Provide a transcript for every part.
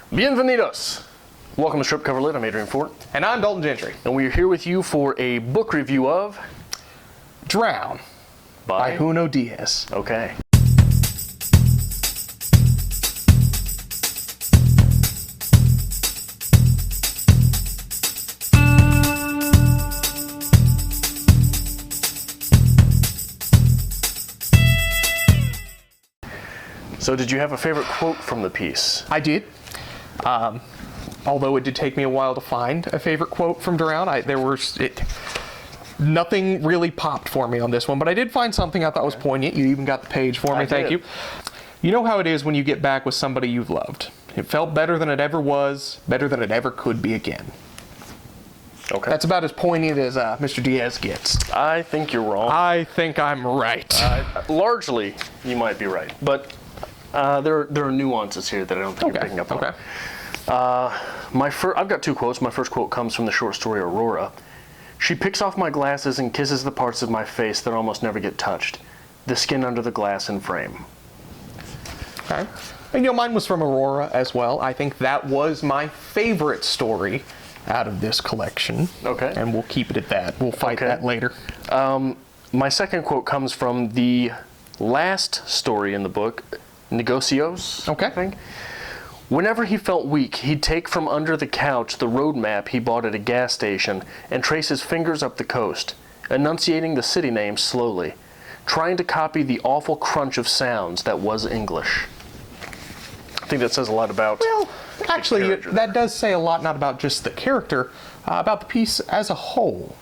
Bienvenidos! Welcome to Strip Cover Lit. I'm Adrian Fort. And I'm Dalton Gentry. And we are here with you for a book review of Drown by Junot Diaz. Okay. So did you have a favorite quote from the piece? I did. Although it did take me a while to find a favorite quote from Drown. Nothing really popped for me on this one, but I did find something I thought was poignant. You even got the page for me. Thank you. You know how it is when you get back with somebody you've loved. It felt better than it ever was, better than it ever could be again. Okay. That's about as poignant as Mr. Diaz gets. I think you're wrong. I think I'm right. Largely, you might be right, but there are nuances here that I don't think you're picking up on. I've got two quotes. My first quote comes from the short story Aurora. She picks off my glasses and kisses the parts of my face that almost never get touched. The skin under the glass and frame. Okay. And mine was from Aurora as well. I think that was my favorite story out of this collection. Okay. And we'll keep it at that. We'll fight that later. My second quote comes from the last story in the book, Negocios, I think. Whenever he felt weak, he'd take from under the couch the road map he bought at a gas station and trace his fingers up the coast, enunciating the city names slowly, trying to copy the awful crunch of sounds that was English. I think that says a lot about actually, that does say a lot, not about just the character, about the piece as a whole.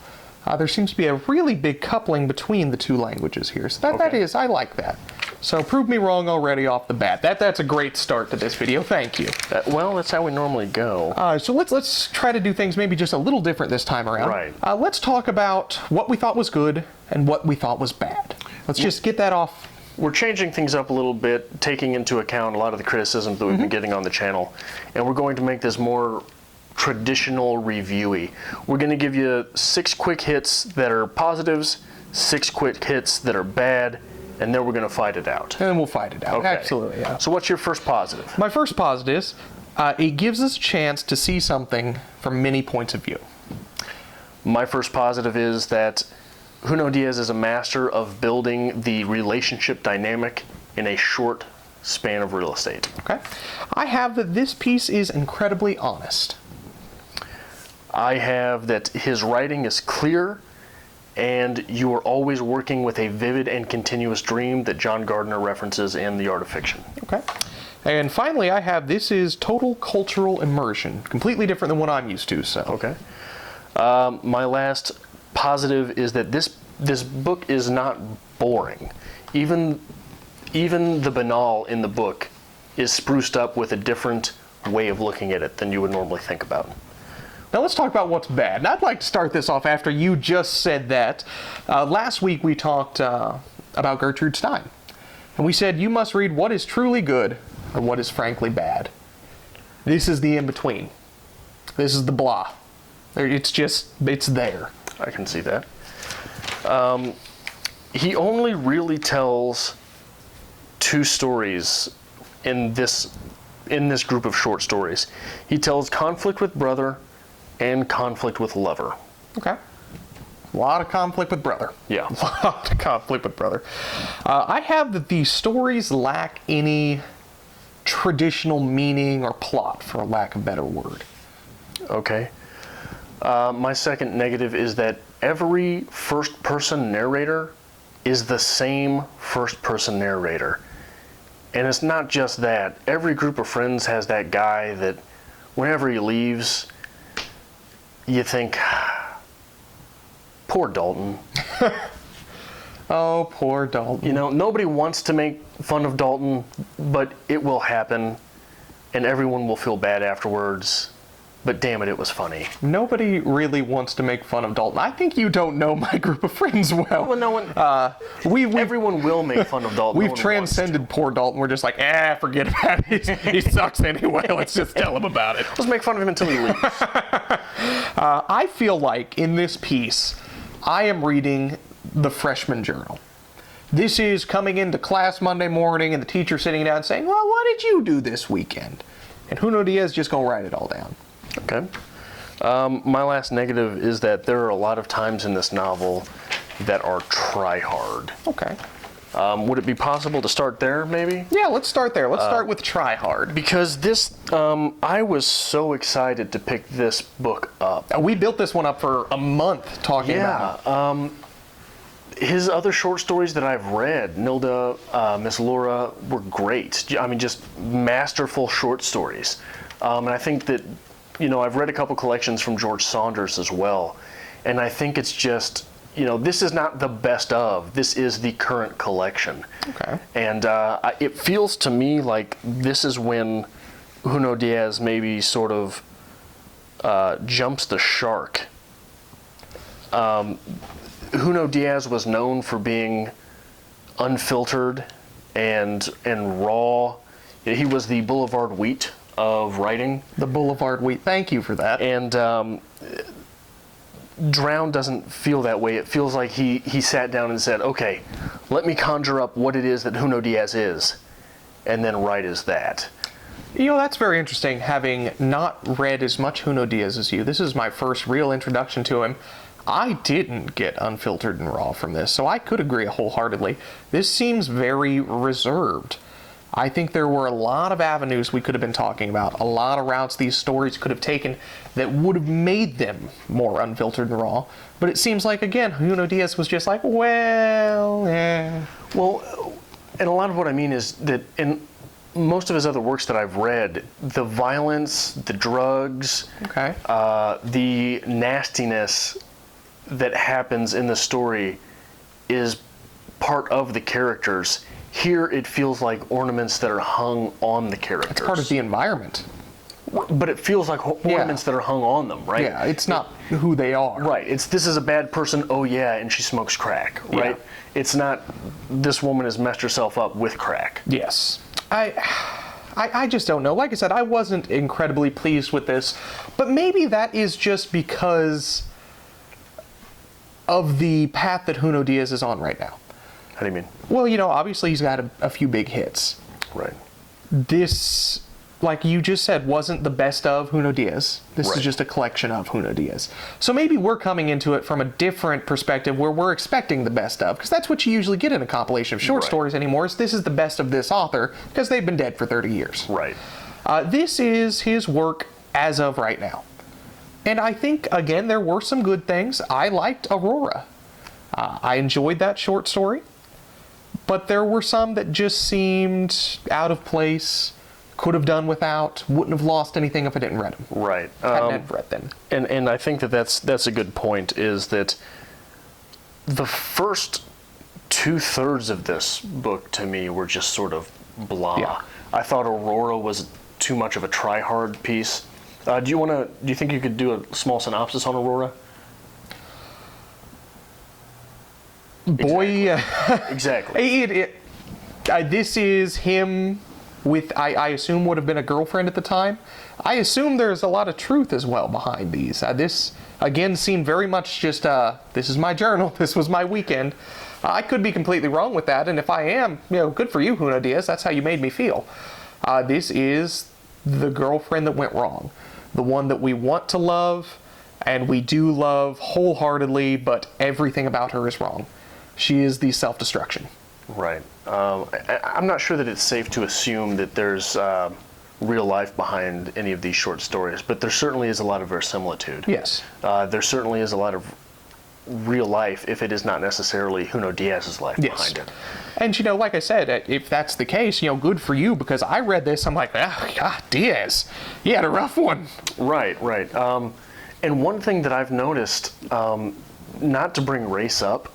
There seems to be a really big coupling between the two languages here. So I like that. So prove me wrong already off the bat. That's a great start to this video. Thank you. That's how we normally go. So let's try to do things maybe just a little different this time around. Right. Let's talk about what we thought was good and what we thought was bad. Let's just get that off. We're changing things up a little bit, taking into account a lot of the criticisms that we've been getting on the channel, and we're going to make this more traditional reviewy. We're going to give you 6 quick hits that are positives, 6 quick hits that are bad, and then we're going to fight it out. And we'll fight it out. Okay. Absolutely, yeah. So what's your first positive? My first positive is it gives us a chance to see something from many points of view. My first positive is that Junot Diaz is a master of building the relationship dynamic in a short span of real estate. Okay. I have that this piece is incredibly honest. I have that his writing is clear, and you are always working with a vivid and continuous dream that John Gardner references in The Art of Fiction. Okay. And finally, I have this is total cultural immersion, completely different than what I'm used to. So. Okay. My last positive is that this book is not boring. Even the banal in the book is spruced up with a different way of looking at it than you would normally think about. Now let's talk about what's bad. And I'd like to start this off after you just said that. Last week we talked about Gertrude Stein. And we said you must read what is truly good or what is frankly bad. This is the in-between. This is the blah. It's there. I can see that. He only really tells 2 stories in this group of short stories. He tells conflict with brother and conflict with lover. Okay. A lot of conflict with brother. Yeah. A lot of conflict with brother. I have that these stories lack any traditional meaning or plot, for lack of a better word. Okay. My second negative is that every first-person narrator is the same first-person narrator. And it's not just that. Every group of friends has that guy that whenever he leaves, you think, poor Dalton. Oh, poor Dalton. Nobody wants to make fun of Dalton, but it will happen, and everyone will feel bad afterwards. But damn it, it was funny. Nobody really wants to make fun of Dalton. I think you don't know my group of friends well. Well, no one. Everyone will make fun of Dalton. We've transcended poor Dalton. We're just like, forget about it. He sucks anyway. Let's just tell him about it. Let's make fun of him until he leaves. I feel like in this piece, I am reading the freshman journal. This is coming into class Monday morning, and the teacher sitting down saying, "Well, what did you do this weekend?" and Junot Diaz just gonna write it all down. Okay. My last negative is that there are a lot of times in this novel that are try hard. Okay. Would it be possible to start there, maybe? Yeah, let's start there. Let's start with try hard. Because this, I was so excited to pick this book up. We built this one up for a month talking about it. His other short stories that I've read, Nilda, Miss Laura, were great. I mean, just masterful short stories. And I think that, I've read a couple collections from George Saunders as well. And I think it's just, this is not the best of. This is the current collection. Okay. And it feels to me like this is when Junot Diaz maybe sort of jumps the shark. Junot Diaz was known for being unfiltered and raw. He was the Boulevard Wheat of writing. The Boulevard Wheat. Thank you for that. And Drown doesn't feel that way. It feels like he sat down and said, okay, let me conjure up what it is that Junot Diaz is, and then write as that. That's very interesting, having not read as much Junot Diaz as you. This is my first real introduction to him. I didn't get unfiltered and raw from this, so I could agree wholeheartedly. This seems very reserved. I think there were a lot of avenues we could have been talking about, a lot of routes these stories could have taken that would have made them more unfiltered and raw. But it seems like, again, Junot Diaz was just like, well, yeah. Well, and a lot of what I mean is that in most of his other works that I've read, the violence, the drugs, okay, the nastiness that happens in the story is part of the characters. Here it feels like ornaments that are hung on the characters. It's part of the environment. But it feels like ornaments that are hung on them, right? Yeah, it's not who they are. Right. This is a bad person, oh yeah, and she smokes crack, right? Yeah. It's not this woman has messed herself up with crack. Yes. I just don't know. Like I said, I wasn't incredibly pleased with this, but maybe that is just because of the path that Junot Diaz is on right now. How do you mean? Well, obviously he's got a few big hits. Right. This, like you just said, wasn't the best of Junot Diaz. This Right. is just a collection of Junot Diaz. So maybe we're coming into it from a different perspective where we're expecting the best of, because that's what you usually get in a compilation of short Right. stories anymore, is this is the best of this author, because they've been dead for 30 years. Right. This is his work as of right now. And I think, again, there were some good things. I liked Aurora. I enjoyed that short story. But there were some that just seemed out of place, could have done without, wouldn't have lost anything if I didn't read them. Right. Hadn't read them. And I think that's a good point, is that the first 2/3 of this book to me were just sort of blah. Yeah. I thought Aurora was too much of a try-hard piece. Do you think you could do a small synopsis on Aurora? Boy, Exactly. This is him with, I assume, would have been a girlfriend at the time. I assume there's a lot of truth as well behind these. This, again, seemed very much just, this is my journal, this was my weekend. I could be completely wrong with that, and if I am, good for you, Junot Diaz, that's how you made me feel. This is the girlfriend that went wrong. The one that we want to love, and we do love wholeheartedly, but everything about her is wrong. She is the self-destruction. Right. I'm not sure that it's safe to assume that there's real life behind any of these short stories, but there certainly is a lot of verisimilitude. Yes. There certainly is a lot of real life, if it is not necessarily Junot Diaz's life behind it. And, like I said, if that's the case, good for you, because I read this, I'm like, God, Diaz, he had a rough one. Right, right. And one thing that I've noticed, not to bring race up,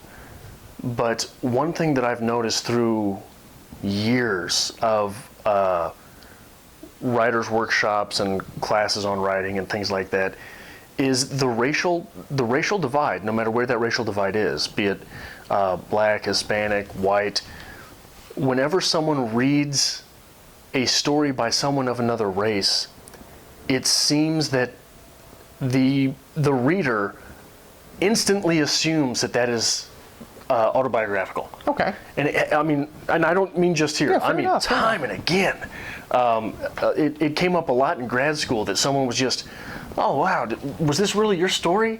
but one thing that I've noticed through years of writers' workshops and classes on writing and things like that is the racial divide, no matter where that racial divide is, be it black, Hispanic, white. Whenever someone reads a story by someone of another race, it seems that the reader instantly assumes that is autobiographical. Okay. And and I don't mean just here. Yeah, I mean enough, time and again. It came up a lot in grad school that someone was just, oh wow, was this really your story?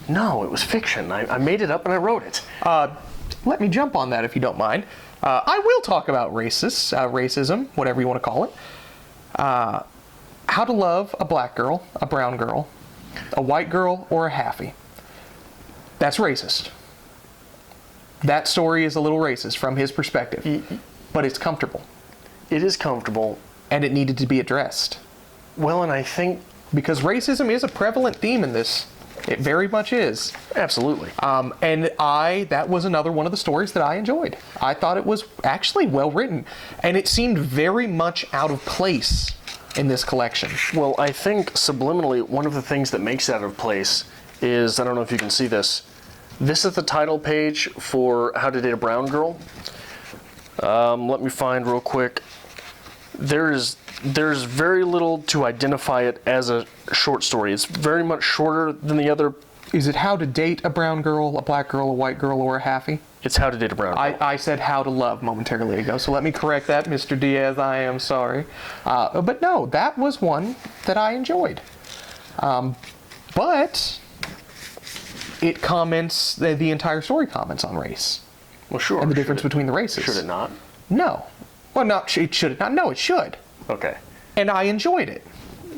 No, it was fiction. I made it up and I wrote it. Let me jump on that if you don't mind. I will talk about racism, whatever you want to call it. How to love a black girl, a brown girl, a white girl, or a halfie. That's racist. That story is a little racist from his perspective, but it's comfortable. It is comfortable. And it needed to be addressed. Well, and I think... Because racism is a prevalent theme in this. It very much is. Absolutely. And that was another one of the stories that I enjoyed. I thought it was actually well written, and it seemed very much out of place in this collection. Well, I think subliminally, one of the things that makes it out of place is, I don't know if you can see this. This is the title page for How to Date a Brown Girl. Let me find real quick. There's very little to identify it as a short story. It's very much shorter than the other. Is it How to Date a Brown Girl, a Black Girl, a White Girl, or a Halfie? It's How to Date a Brown Girl. I said How to Love momentarily ago, so let me correct that, Mr. Diaz. I am sorry. But no, that was one that I enjoyed. But it comments, the entire story comments on race. Well, sure. And the difference between the races. Should it not? No. Well, should it not? No, it should. Okay. And I enjoyed it.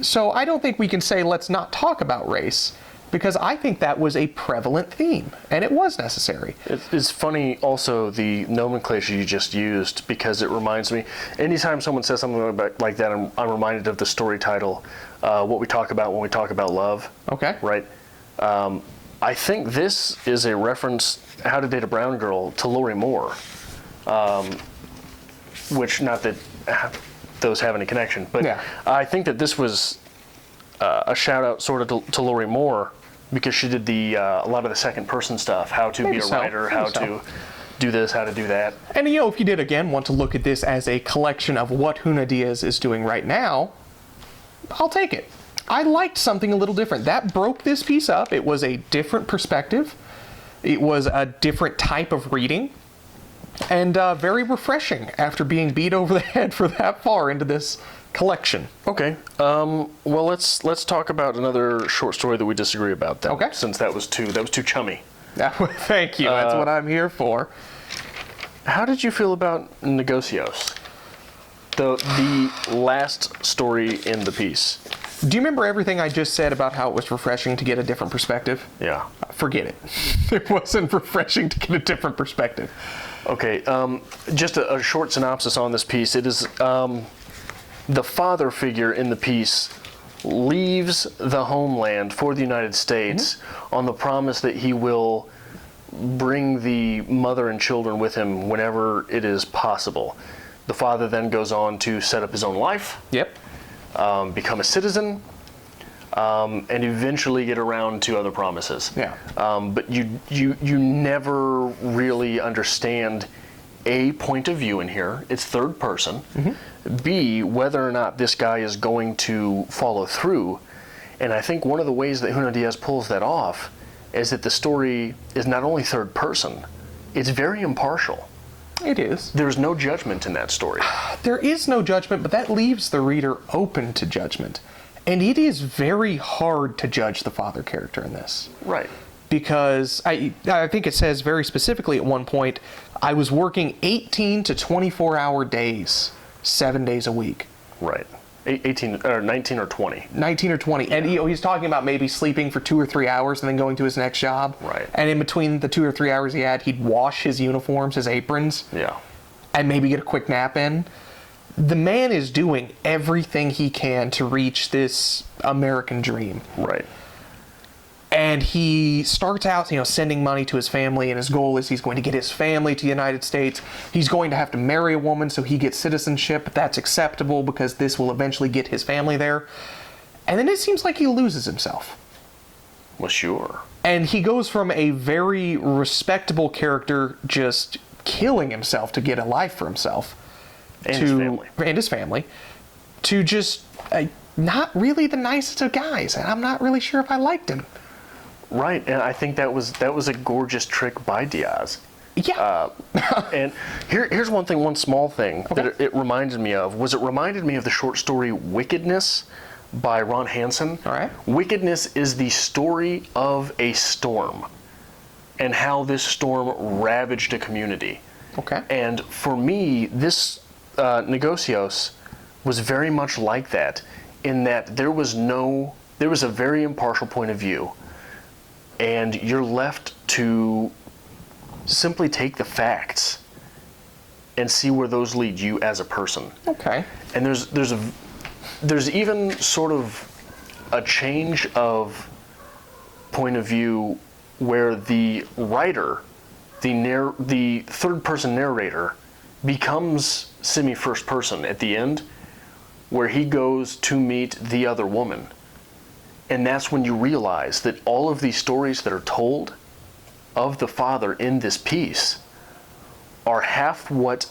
So I don't think we can say let's not talk about race, because I think that was a prevalent theme, and it was necessary. It's funny also the nomenclature you just used, because it reminds me, anytime someone says something like that, I'm reminded of the story title, What We Talk About When We Talk About Love. Okay. Right? I think this is a reference, How to Date a Brown Girl, to Lori Moore. Which, not that those have any connection, but yeah. I think that this was a shout out sort of to Lori Moore, because she did a lot of the second person stuff, how to be a writer, how to do this, how to do that. And if you did again want to look at this as a collection of what Junot Diaz is doing right now, I'll take it. I liked something a little different. That broke this piece up. It was a different perspective. It was a different type of reading. And very refreshing after being beat over the head for that far into this collection. Okay. Well, let's talk about another short story that we disagree about then. Okay. Since that was too chummy. Thank you. That's what I'm here for. How did you feel about Negocios? The last story in the piece. Do you remember everything I just said about how it was refreshing to get a different perspective? Yeah. Forget it. It wasn't refreshing to get a different perspective. Okay, just a short synopsis on this piece. It is the father figure in the piece leaves the homeland for the United States on the promise that he will bring the mother and children with him whenever it is possible. The father then goes on to set up his own life. Yep. Become a citizen, and eventually get around to other promises. Yeah. But you never really understand A, point of view in here. It's third person. B, whether or not this guy is going to follow through. And I think one of the ways that Junot Diaz pulls that off is that the story is not only third person, it's very impartial. It is. There's no judgment in that story. There is no judgment, but that leaves the reader open to judgment. And it is very hard to judge the father character in this. Right. Because I think it says very specifically at one point, I was working 18 to 24-hour days, 7 days a week. Right. 18 or 19 or 20. 19 or 20. Yeah. And he's talking about maybe sleeping for 2 or 3 hours and then going to his next job. Right. And in between the 2 or 3 hours he had, he'd wash his uniforms, his aprons. Yeah. And maybe get a quick nap in. The man is doing everything he can to reach this American dream. Right. And he starts out, sending money to his family, and his goal is he's going to get his family to the United States. He's going to have to marry a woman so he gets citizenship, but that's acceptable because this will eventually get his family there. And then it seems like he loses himself. Well, sure. And he goes from a very respectable character just killing himself to get a life for himself. And his family. To just not really the nicest of guys. And I'm not really sure if I liked him. Right, and I think that was a gorgeous trick by Diaz. Yeah. And here's one thing, one small thing that it reminded me of. It reminded me of the short story Wickedness by Ron Hansen. All right. Wickedness is the story of a storm and how this storm ravaged a community. Okay. And for me, this Negocios was very much like that, in that there was a very impartial point of view, and you're left to simply take the facts and see where those lead you as a person. Okay. And there's even sort of a change of point of view where the writer, the third person narrator, becomes semi-first person at the end, where he goes to meet the other woman. And that's when you realize that all of these stories that are told of the father in this piece are half what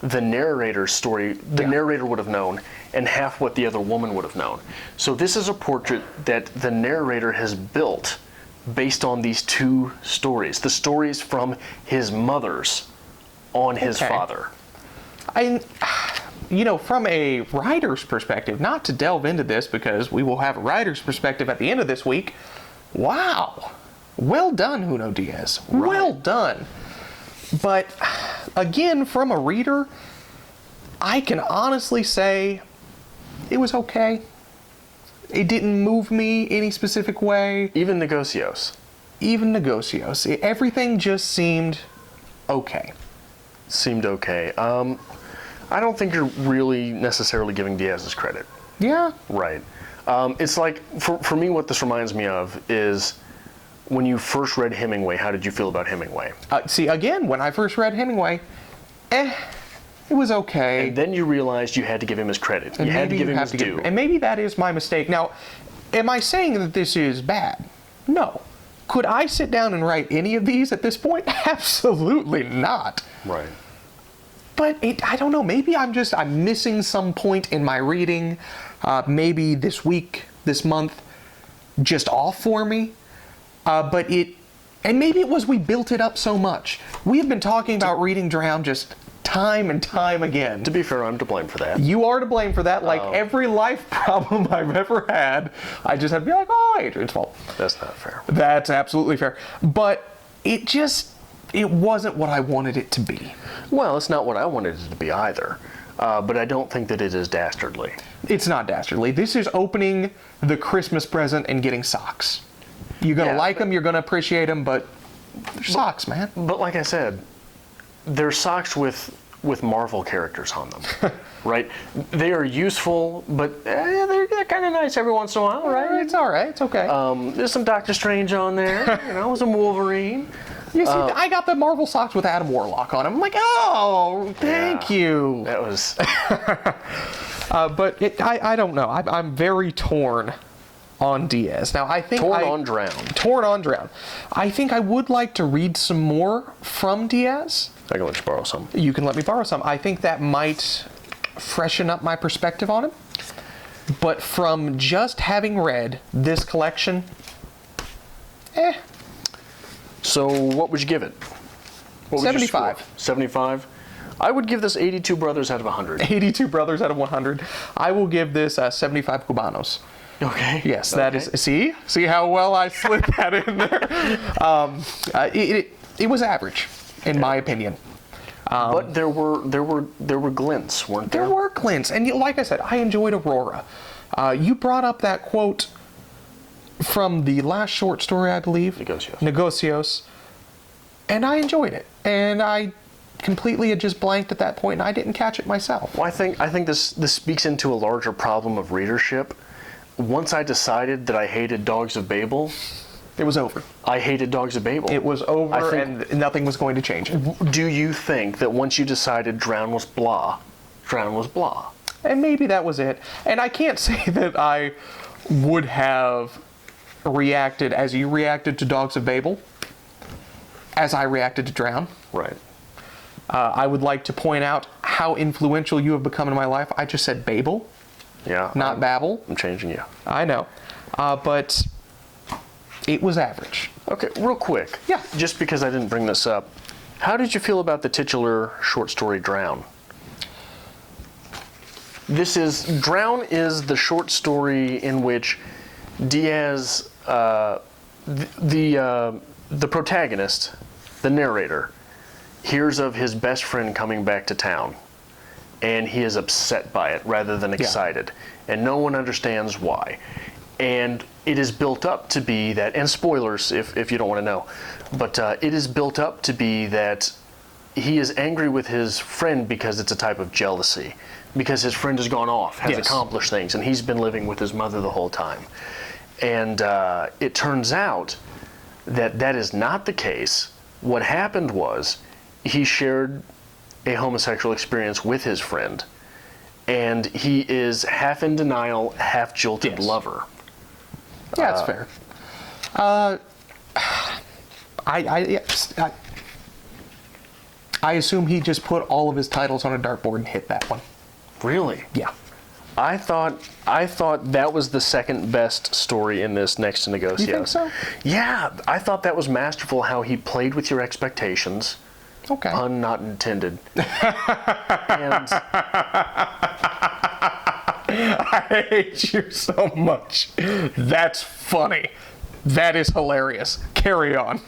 the narrator's story, the narrator would have known, and half what the other woman would have known. So this is a portrait that the narrator has built based on these two stories, the stories from his mothers on his father. From a writer's perspective, not to delve into this because we will have a writer's perspective at the end of this week. Wow. Well done, Junot Diaz. Right. Well done. But again, from a reader, I can honestly say it was okay. It didn't move me any specific way. Even Negocios. Everything just seemed okay. Seemed okay. I don't think you're really necessarily giving Diaz his credit. Yeah. Right. It's like, for me, what this reminds me of is when you first read Hemingway, how did you feel about Hemingway? Again, when I first read Hemingway, it was okay. And then you realized you had to give him his credit. You had to give him his due. And maybe that is my mistake. Now, am I saying that this is bad? No. Could I sit down and write any of these at this point? Absolutely not. Right. But I don't know, maybe I'm missing some point in my reading. Maybe this week, this month, just off for me. And maybe it was we built it up so much. We have been talking about reading Drown just time and time again. To be fair, I'm to blame for that. You are to blame for that. Like every life problem I've ever had, I just have to be like, oh, Adrian's fault. That's not fair. That's absolutely fair. But it wasn't what I wanted it to be. Well, it's not what I wanted it to be either. But I don't think that it is dastardly. It's not dastardly. This is opening the Christmas present and getting socks. You're going to like them, you're going to appreciate them, but they're socks, man. But like I said, they're socks with Marvel characters on them, right? They are useful, but they're kind of nice every once in a while, right? It's all right. It's okay. There's some Doctor Strange on there, some Wolverine. You see, I got the Marvel socks with Adam Warlock on them. I'm like, oh, thank you. That was... But I don't know. I'm very torn on Diaz. Now, I think Torn on Drown. I think I would like to read some more from Diaz. I can let you borrow some. You can let me borrow some. I think that might freshen up my perspective on him. But from just having read this collection, So what would you give it? 75. 75? I would give this 82 brothers out of 100. 82 brothers out of 100. I will give this 75 Cubanos. Okay. Yes, that is. See how well I slid that in there. It was average, in my opinion. But there were glints, weren't there? There were glints, and like I said, I enjoyed Aurora. You brought up that quote from the last short story, I believe. Negocios. And I enjoyed it, and I completely had just blanked at that point, and I didn't catch it myself. Well, I think this speaks into a larger problem of readership. Once I decided that I hated Dogs of Babel, it was over. I hated Dogs of Babel. It was over, and nothing was going to change it. Do you think that once you decided Drown was blah, Drown was blah? And maybe that was it. And I can't say that I would have reacted as you reacted to Dogs of Babel, as I reacted to Drown. Right. I would like to point out how influential you have become in my life. I just said Babel. Yeah. Not Babel. I'm changing you. I know. But it was average. Okay, real quick. Yeah. Just because I didn't bring this up. How did you feel about the titular short story Drown? Drown is the short story in which Diaz, the protagonist, the narrator, hears of his best friend coming back to town, and he is upset by it rather than excited, and no one understands why. And it is built up to be that, and spoilers if you don't want to know, but it is built up to be that he is angry with his friend because it's a type of jealousy, because his friend has gone off, has accomplished things, and he's been living with his mother the whole time. And it turns out that that is not the case. What happened was he shared a homosexual experience with his friend, and he is half in denial, half jilted lover. Yeah, that's fair. I assume he just put all of his titles on a dartboard and hit that one. Really? Yeah. I thought that was the second best story in this, next to Negocios. You think so? Yeah, I thought that was masterful how he played with your expectations. Okay. Pun not intended. And I hate you so much. That's funny. That is hilarious. Carry on.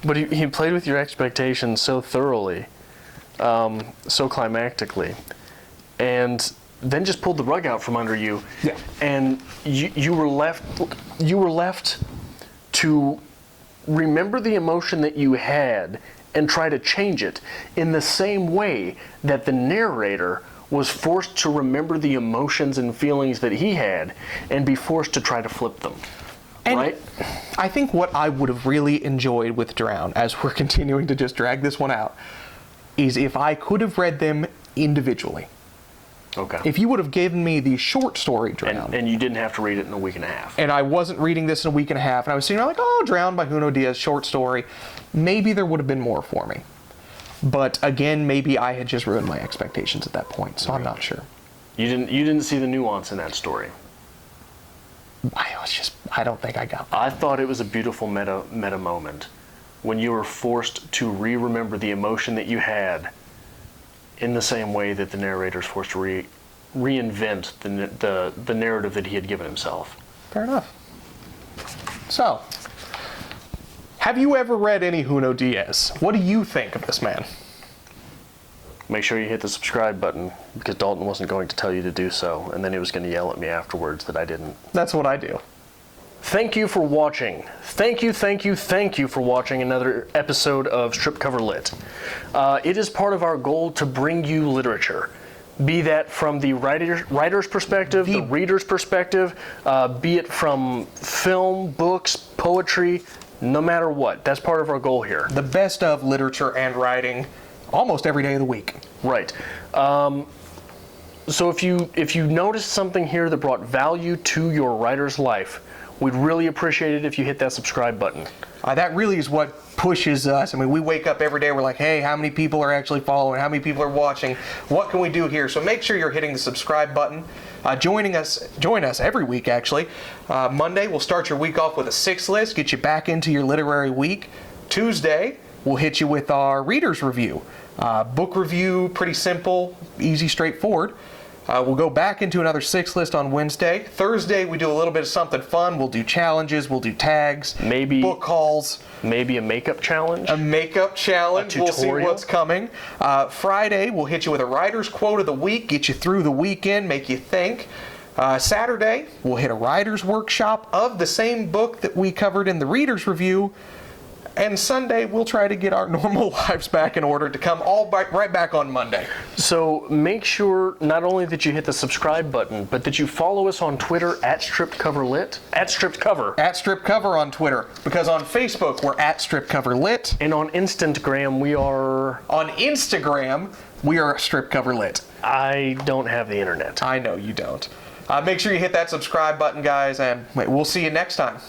But he played with your expectations so thoroughly, so climactically, and then just pulled the rug out from under you. Yeah. And you were left to remember the emotion that you had and try to change it in the same way that the narrator was forced to remember the emotions and feelings that he had and be forced to try to flip them. And right? I think what I would have really enjoyed with Drown, as we're continuing to just drag this one out, is if I could have read them individually. Okay. If you would have given me the short story Drown. And you didn't have to read it in a week and a half. And I wasn't reading this in a week and a half, and I was sitting there like, oh, Drown by Junot Diaz, short story. Maybe there would have been more for me. But again, maybe I had just ruined my expectations at that point, so I'm not sure. You didn't see the nuance in that story. I don't think I got that. I thought it was a beautiful meta moment when you were forced to remember the emotion that you had in the same way that the narrator is forced to reinvent the narrative that he had given himself. Fair enough. So, have you ever read any Junot Diaz? What do you think of this man? Make sure you hit the subscribe button, because Dalton wasn't going to tell you to do so, and then he was going to yell at me afterwards that I didn't. That's what I do. Thank you for watching. Thank you for watching another episode of Strip Cover Lit. It is part of our goal to bring you literature, be that from the writer's perspective, the reader's perspective, be it from film, books, poetry, no matter what. That's part of our goal here. The best of literature and writing almost every day of the week. Right. So if you noticed something here that brought value to your writer's life, we'd really appreciate it if you hit that subscribe button. That really is what pushes us. I mean, we wake up every day, we're like, hey, how many people are actually following? How many people are watching? What can we do here? So make sure you're hitting the subscribe button. Join us every week, actually. Monday, we'll start your week off with a 6 list, get you back into your literary week. Tuesday, we'll hit you with our reader's review. Book review, pretty simple, easy, straightforward. We'll go back into another 6 list on Wednesday. Thursday, we do a little bit of something fun. We'll do challenges, we'll do tags, maybe book hauls. Maybe a makeup challenge. A makeup challenge. We'll see what's coming. Friday, we'll hit you with a writer's quote of the week, get you through the weekend, make you think. Saturday, we'll hit a writer's workshop of the same book that we covered in the reader's review. And Sunday, we'll try to get our normal lives back in order to come right back on Monday. So make sure not only that you hit the subscribe button, but that you follow us on Twitter at @StripCoverLit, @StripCover. @StripCover on Twitter. Because on Facebook, we're @StripCoverLit. And on Instagram, we are... On Instagram, we are @StripCoverLit. I don't have the internet. I know you don't. Make sure you hit that subscribe button, guys, and we'll see you next time.